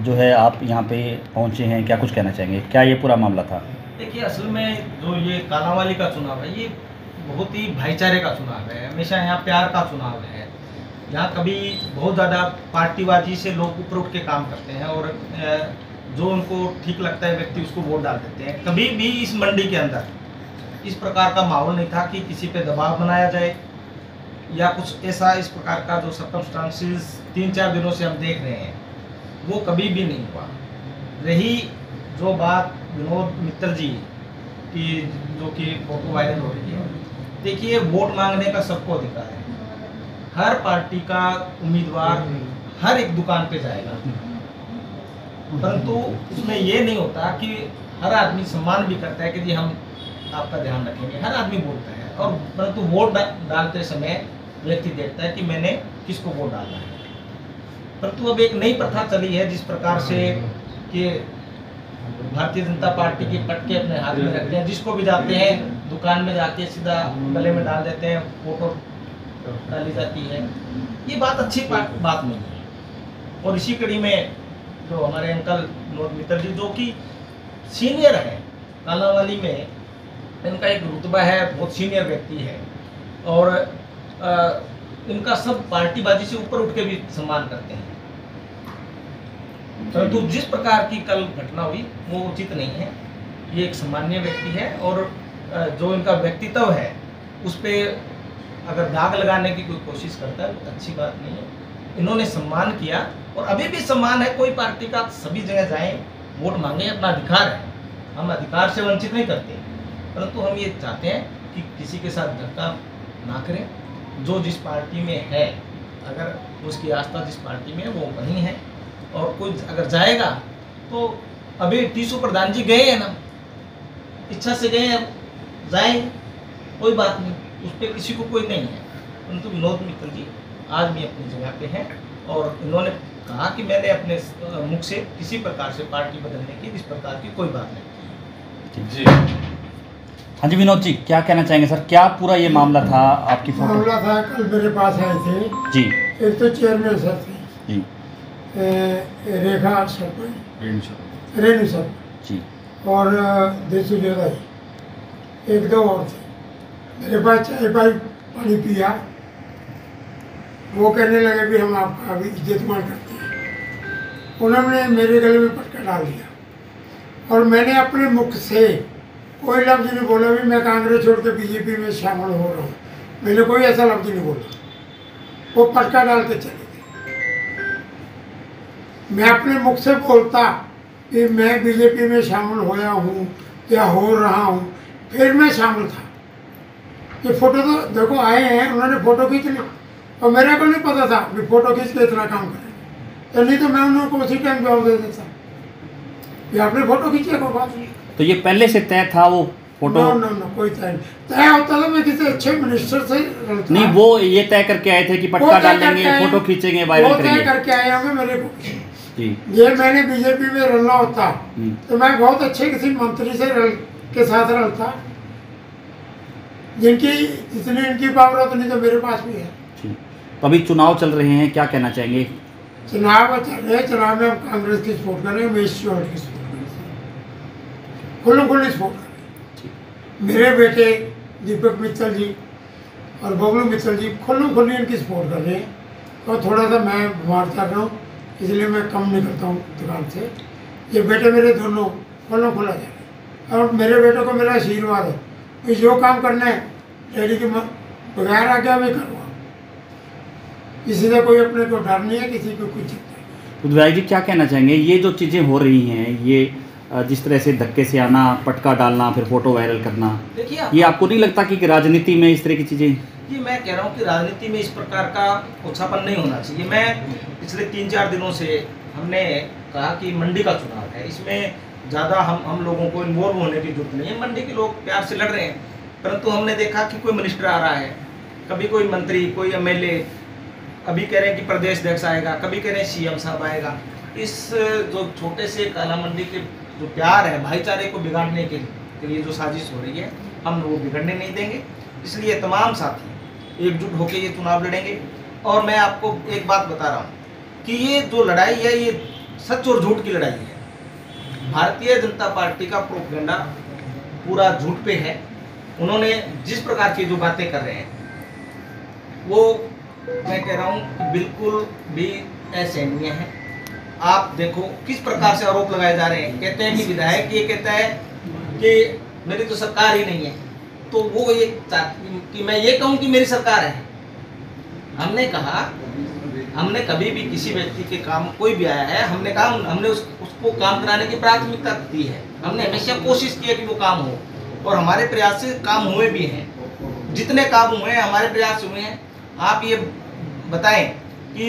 जो है आप यहाँ पे पहुँचे हैं, क्या कुछ कहना चाहेंगे, क्या ये पूरा मामला था? देखिए, असल में जो ये कालांवाली का चुनाव है, ये बहुत ही भाईचारे का चुनाव है। हमेशा यहाँ प्यार का चुनाव है। यहाँ कभी बहुत ज़्यादा पार्टीबाजी से लोग ऊपर उठ के काम करते हैं और जो उनको ठीक लगता है व्यक्ति उसको वोट डाल देते हैं। कभी भी इस मंडी के अंदर इस प्रकार का माहौल नहीं था कि किसी पे दबाव बनाया जाए या कुछ ऐसा इस प्रकार का जो सर्कमस्टांसेस 3-4 दिनों से हम देख रहे हैं, वो कभी भी नहीं हुआ। रही जो बात विनोद मित्तल जी की, जो कि फोटो वायरल हो रही है, देखिए, वोट मांगने का सबको अधिकार है। हर पार्टी का उम्मीदवार हर एक दुकान पे जाएगा, परंतु उसमें ये नहीं होता कि हर आदमी सम्मान भी करता है कि जी हम आपका ध्यान रखेंगे। हर आदमी बोलता है, और परंतु वोट डालते समय व्यक्ति देखता है कि मैंने किसको वोट डालना है। परंतु अब एक नई प्रथा चली है जिस प्रकार से कि भारतीय जनता पार्टी की पटके अपने हाथ में रखते हैं, जिसको भी जाते हैं दुकान में जाके सीधा गले में डाल देते हैं, फोटो डाली जाती है। ये बात अच्छी बात नहीं है। और इसी कड़ी में जो हमारे अंकल विनोद मित्तल जी, जो कि सीनियर है कालांवाली में, इनका एक रुतबा है, बहुत सीनियर व्यक्ति है, और इनका सब पार्टीबाजी से ऊपर उठ के भी सम्मान करते हैं। परंतु जिस प्रकार की कल घटना हुई वो उचित नहीं है। ये एक सामान्य व्यक्ति है, और जो इनका व्यक्तित्व है उस पर अगर दाग लगाने की कोई कोशिश करता है तो अच्छी बात नहीं है। इन्होंने सम्मान किया, और अभी भी सम्मान है। कोई पार्टी का सभी जगह जाएं, वोट मांगे, अपना अधिकार है। हम अधिकार से वंचित नहीं करते, परंतु हम ये चाहते हैं कि किसी के साथ धक्का ना करें। जो जिस पार्टी में है, अगर उसकी आस्था जिस पार्टी में है वो वहीं है, और कोई अगर जाएगा तो अभी टीसू प्रधान जी गए हैं ना, इच्छा से गए हैं, जाएंगे, कोई बात नहीं, उस पर किसी को कोई नहीं है। परंतु विनोद मित्तल जी आज भी अपनी जगह पे हैं, और इन्होंने कहा कि मैंने अपने मुख से किसी प्रकार से पार्टी बदलने की इस प्रकार की कोई बात नहीं जी। हाँ जी विनोद जी, क्या कहना चाहेंगे सर, क्या पूरा ये मामला था? आपकी फोटो मामला था, कल मेरे पास आए थे जी। एक तो चेयरमैन सर थे जी, रेखा सरपंच रेणु सर जी, और देसू जोदाई, एक दो और थे। मेरे पास चाय पानी पिया, वो कहने लगे कि हम आपका अभी इज्जत-मान करते हैं। उन्होंने मेरे गले में पटका डाल दिया, और मैंने अपने मुख से कोई लफ्ज़ नहीं बोला भी मैं कांग्रेस छोड़ के बीजेपी में शामिल हो रहा हूँ। मैंने कोई ऐसा लफ्ज़ नहीं बोला। वो पटका डाल के चले गए। मैं अपने मुख से बोलता कि मैं बीजेपी में शामिल होया हूँ या हो रहा हूँ, फिर मैं शामिल था। ये फोटो तो देखो आए हैं, उन्होंने फ़ोटो खींच ली, और मेरे को नहीं पता था कि फ़ोटो खींच के इतना काम करेंगे, तो नहीं तो मैं उनको उसी टाइम जवाब दे देता कि आपने फ़ोटो खींची, कोई बात नहीं। तो ये पहले से तय था वो फोटो? नो, कोई तय होता तो मैं किसी अच्छे मिनिस्टर से नहीं, वो ये तय करके आए थे कि पटका डालेंगे, फोटो खींचेंगे, वायरल करेंगे। वो तय करके आए होंगे मेरे को जी। ये मैंने बीजेपी में रलना होता तो मैं बहुत अच्छे किसी मंत्री से के साथ रलता, जिनकी जितनी इनकी पावर उतनी तो मेरे पास भी है। तो अभी चुनाव चल रहे हैं, क्या कहना चाहेंगे? चुनाव चल रहे हैं, चुनाव में हम कांग्रेस की सपोर्ट कर रहे हैं, उमेश चौहान की सपोर्ट कर रहे हैं, खुली सपोर्ट कर रहे हैं। मेरे बेटे दीपक मित्तल जी और बबलू मित्तल जी खुली इनकी सपोर्ट कर रहे हैं। और थोड़ा सा मैं बीमार चल रहा हूँ, इसलिए मैं कम निकलता हूँ दुकान से। ये बेटे मेरे दोनों खुला जा रहे हैं, और मेरे बेटे को मेरा आशीर्वाद है कि जो काम करना है डैडी के बगैर आज्ञा में करूँगा। किसी से कोई अपने को डर नहीं है, किसी को कुछ चिंता नहीं। जी क्या कहना चाहेंगे, ये जो चीज़ें हो रही हैं, ये जिस तरह से धक्के से आना, पटका डालना, फिर फोटो वायरल करना, देखिए, ये आपको नहीं लगता कि राजनीति में इस तरह की चीज़ें? ये मैं कह रहा हूँ कि राजनीति में इस प्रकार का उछापन नहीं होना चाहिए। मैं पिछले 3-4 दिनों से हमने कहा कि मंडी का चुनाव है, इसमें ज़्यादा हम लोगों को इन्वॉल्व होने की जरूरत नहीं है। मंडी के लोग प्यार से लड़ रहे हैं, परंतु हमने देखा कि कोई मिनिस्टर आ रहा है, कभी कोई मंत्री, कोई MLA, अभी कह रहे हैं कि प्रदेश अध्यक्ष आएगा, कभी कह रहे हैं CM साहब आएगा। इस जो छोटे से काला मंडी के जो प्यार है, भाईचारे को बिगाड़ने के लिए जो साजिश हो रही है, हम वो बिगड़ने नहीं देंगे। इसलिए तमाम साथी एकजुट होकर ये चुनाव लड़ेंगे। और मैं आपको एक बात बता रहा हूँ कि ये जो लड़ाई है, ये सच और झूठ की लड़ाई है। भारतीय जनता पार्टी का प्रोपेगेंडा पूरा झूठ पे है। उन्होंने जिस प्रकार की जो बातें कर रहे हैं वो मैं कह रहा हूँ कि बिल्कुल भी असहनीय है। आप देखो किस प्रकार से आरोप लगाए जा रहे हैं। कहते हैं कि विधायक ये कहता है कि मेरी तो सरकार ही नहीं है, तो वो ये चाहती कि मैं ये कहूँ कि मेरी सरकार है। हमने कहा, हमने कभी भी किसी व्यक्ति के काम कोई भी आया है, हमने कहा हमने उसको काम कराने की प्राथमिकता दी है। हमने हमेशा कोशिश की है कि वो काम हो, और हमारे प्रयास से काम हुए भी हैं। जितने काम हुए हैं हमारे प्रयास हुए हैं। आप ये बताएं कि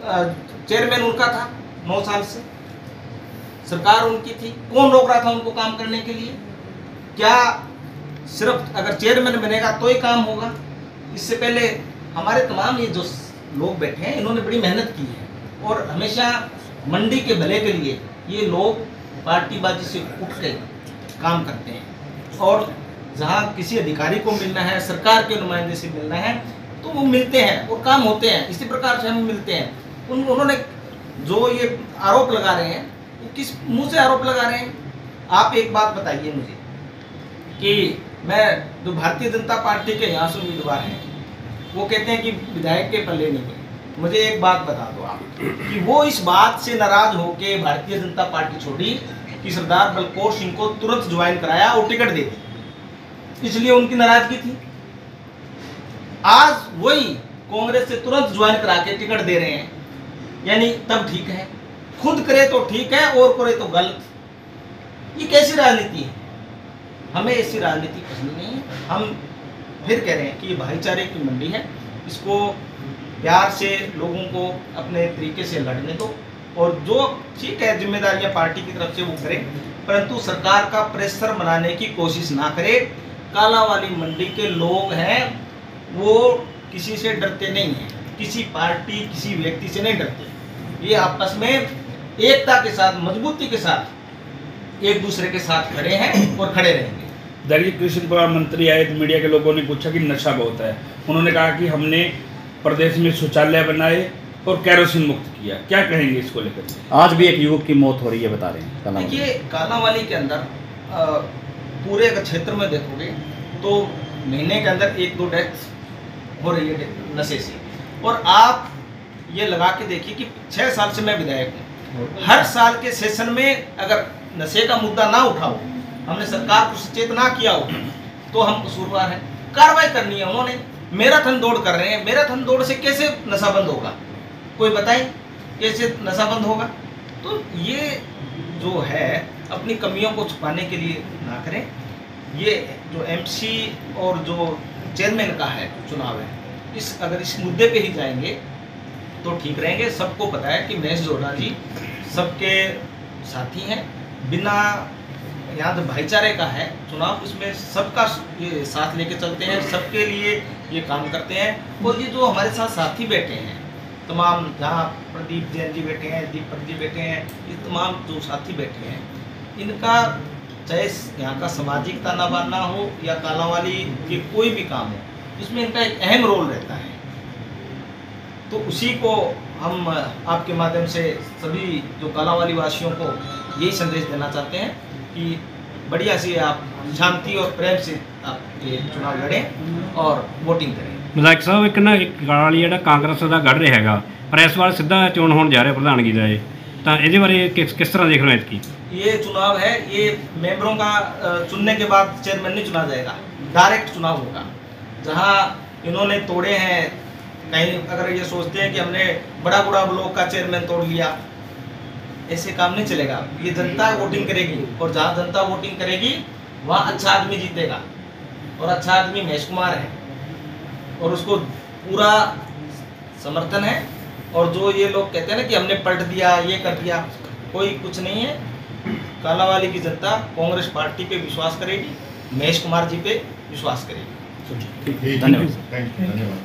चेयरमैन उनका था 9 साल से, सरकार उनकी थी, कौन रोक रहा था उनको काम करने के लिए? क्या सिर्फ अगर चेयरमैन बनेगा तो ही काम होगा? इससे पहले हमारे तमाम ये जो लोग बैठे हैं इन्होंने बड़ी मेहनत की है, और हमेशा मंडी के भले के लिए ये लोग पार्टीबाजी से उठ के काम करते हैं। और जहाँ किसी अधिकारी को मिलना है, सरकार के नुमाइंदे से मिलना है, तो वो मिलते हैं और काम होते हैं। इसी प्रकार से हम मिलते हैं। उन्होंने जो ये आरोप लगा रहे हैं, वो किस मुंह से आरोप लगा रहे हैं? आप एक बात बताइए मुझे कि मैं जो भारतीय जनता पार्टी के यहाँ से उम्मीदवार हैं, वो कहते हैं कि विधायक के पल्ले नहीं है। मुझे एक बात बता दो आप कि वो इस बात से नाराज होके भारतीय जनता पार्टी छोड़ी कि सरदार बलकौर सिंह को तुरंत ज्वाइन कराया और टिकट दे दी, इसलिए उनकी नाराजगी थी। आज वही कांग्रेस से तुरंत ज्वाइन करा के टिकट दे रहे हैं, यानी तब ठीक है, खुद करे तो ठीक है और करे तो गलत। ये कैसी राजनीति है? हमें ऐसी राजनीति पसंद नहीं है। हम फिर कह रहे हैं कि ये भाईचारे की मंडी है, इसको प्यार से लोगों को अपने तरीके से लड़ने दो, और जो ठीक है जिम्मेदारियां पार्टी की तरफ से वो करें, परंतु सरकार का प्रेशर बनाने की कोशिश ना करे। कालांवाली मंडी के लोग हैं, वो किसी से डरते नहीं हैं, किसी पार्टी किसी व्यक्ति से नहीं डरते। ये आपस में एकता के साथ, मजबूती के साथ एक दूसरे के साथ खड़े हैं और खड़े रहेंगे। दलित कृषि विभाग मंत्री आए तो मीडिया के लोगों ने पूछा कि नशा बहुत है। उन्होंने कहा कि हमने प्रदेश में शौचालय बनाए और कैरोसिन मुक्त किया। क्या कहेंगे इसको लेकर? आज भी एक युवक की मौत हो रही है, बता रहे हैं। देखिए, कालांवाली के अंदर पूरे अगर क्षेत्र में देखोगे तो महीने के अंदर 1-2 डेथ हो रही है नशे से। और आप ये लगा के देखिए कि 6 साल से मैं विधायक हूँ, हर साल के सेशन में अगर नशे का मुद्दा ना उठाओ, हमने सरकार को सचेत ना किया हो, तो हम कसूरवार हैं। कार्रवाई करनी है। उन्होंने मैराथन दौड़ कर रहे हैं, मैराथन दौड़ से कैसे नशा बंद होगा? कोई बताए कैसे नशा बंद होगा? तो ये जो है अपनी कमियों को छुपाने के लिए ना करें। ये जो एमसी और जो चेयरमैन का है चुनाव है, अगर इस मुद्दे पे ही जाएंगे तो ठीक रहेंगे। सबको पता है कि महेश जोड़ा जी सबके साथी हैं। बिना यहाँ जो भाईचारे का है चुनाव, उसमें सबका ये साथ लेके चलते हैं, सबके लिए ये काम करते हैं। और ये जो हमारे साथ साथी बैठे हैं तमाम, जहाँ प्रदीप जैन जी बैठे हैं, दीपक जी बैठे हैं, ये तमाम जो साथी बैठे हैं, इनका चाहे यहाँ का सामाजिक ताना बाना हो या कालांवाली के कोई भी काम हो, इसमें इनका एक अहम रोल रहता है। तो उसी को हम आपके माध्यम से सभी जो कालांवाली वासियों को यही संदेश देना चाहते हैं कि बढ़िया से आप शांति और प्रेम से आप ये चुनाव लड़ें और वोटिंग करें। विधायक साहब, एक ਕਾਲਾਂਵਾਲੀ ਜਿਹੜਾ ਕਾਂਗਰਸ ਦਾ ਗੜ ਰਿਹਾ ਹੈਗਾ, ਪਰ ਇਸ ਵਾਰ ਸਿੱਧਾ ਚੋਣ ਹੋਣ ਜਾ ਰਿਹਾ ਪ੍ਰਧਾਨਗੀ ਦਾ, ਤਾਂ ਇਹਦੇ ਬਾਰੇ किस तरह देख रहे हैं इसकी? ये चुनाव है, ये मेंबरों का चुनने के बाद चेयरमैन नहीं चुना जाएगा, डायरेक्ट चुनाव होगा। जहाँ इन्होंने तोड़े हैं, कहीं अगर ये सोचते हैं कि हमने बड़ा ब्लॉक का चेयरमैन तोड़ लिया, ऐसे काम नहीं चलेगा। ये जनता वोटिंग करेगी, और जहाँ जनता वोटिंग करेगी वहाँ अच्छा आदमी जीतेगा, और अच्छा आदमी महेश कुमार है, और उसको पूरा समर्थन है। और जो ये लोग कहते हैं ना कि हमने पलट दिया, ये कर दिया, कोई कुछ नहीं है। कालांवाली की जनता कांग्रेस पार्टी पे विश्वास करेगी, महेश कुमार जी पे विश्वास करेगी। धन्यवाद।